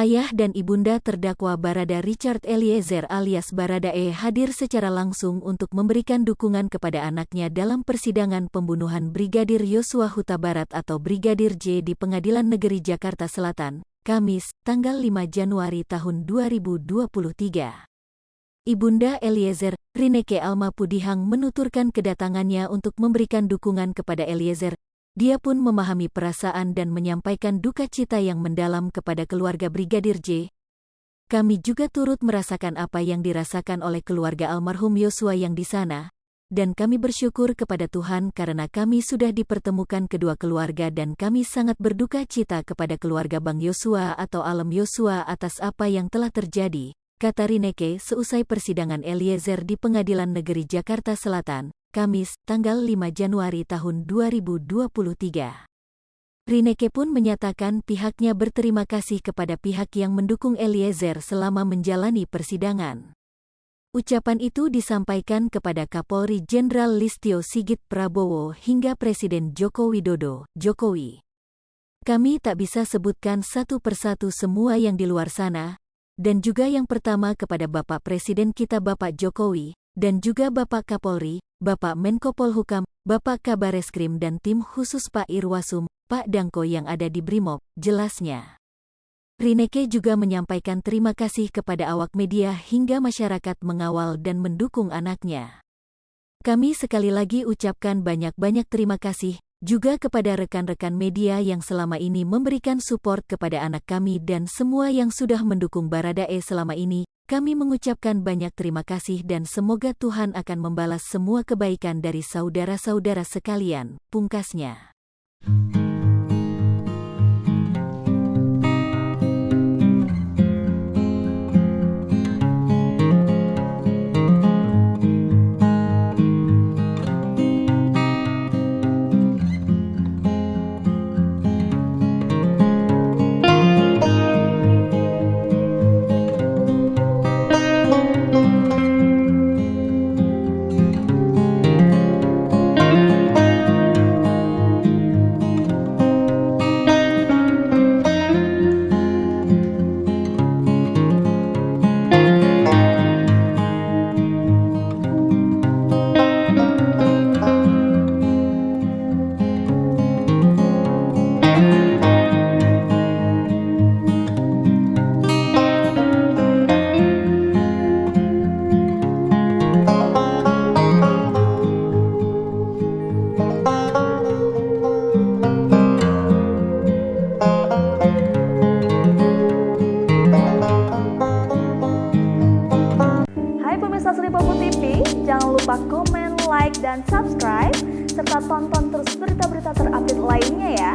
Ayah dan ibunda terdakwa Barada Richard Eliezer alias Baradae hadir secara langsung untuk memberikan dukungan kepada anaknya dalam persidangan pembunuhan Brigadir Yosua Huta Barat atau Brigadir J di Pengadilan Negeri Jakarta Selatan, Kamis, tanggal 5 Januari tahun 2023. Ibunda Eliezer, Rineke Alma Pudihang menuturkan kedatangannya untuk memberikan dukungan kepada Eliezer. Dia pun memahami perasaan dan menyampaikan duka cita yang mendalam kepada keluarga Brigadir J. Kami juga turut merasakan apa yang dirasakan oleh keluarga almarhum Yosua yang di sana, dan kami bersyukur kepada Tuhan karena kami sudah dipertemukan kedua keluarga dan kami sangat berduka cita kepada keluarga Bang Yosua atau Alem Yosua atas apa yang telah terjadi, kata Rineke seusai persidangan Eliezer di Pengadilan Negeri Jakarta Selatan, Kamis, tanggal 5 Januari tahun 2023. Rineke pun menyatakan pihaknya berterima kasih kepada pihak yang mendukung Eliezer selama menjalani persidangan. Ucapan itu disampaikan kepada Kapolri Jenderal Listio Sigit Prabowo hingga Presiden Joko Widodo, Jokowi. Kami tak bisa sebutkan satu persatu semua yang di luar sana, dan juga yang pertama kepada Bapak Presiden kita Bapak Jokowi, dan juga Bapak Kapolri, Bapak Menko Polhukam, Bapak Kabareskrim dan tim khusus Pak Irwasum, Pak Dangko yang ada di Brimob, jelasnya. Rineke juga menyampaikan terima kasih kepada awak media hingga masyarakat mengawal dan mendukung anaknya. Kami sekali lagi ucapkan banyak-banyak terima kasih, juga kepada rekan-rekan media yang selama ini memberikan support kepada anak kami dan semua yang sudah mendukung Baradae selama ini. Kami mengucapkan banyak terima kasih dan semoga Tuhan akan membalas semua kebaikan dari saudara-saudara sekalian, pungkasnya. Popo TV, jangan lupa komen, like, dan subscribe, serta tonton terus berita-berita terupdate lainnya ya.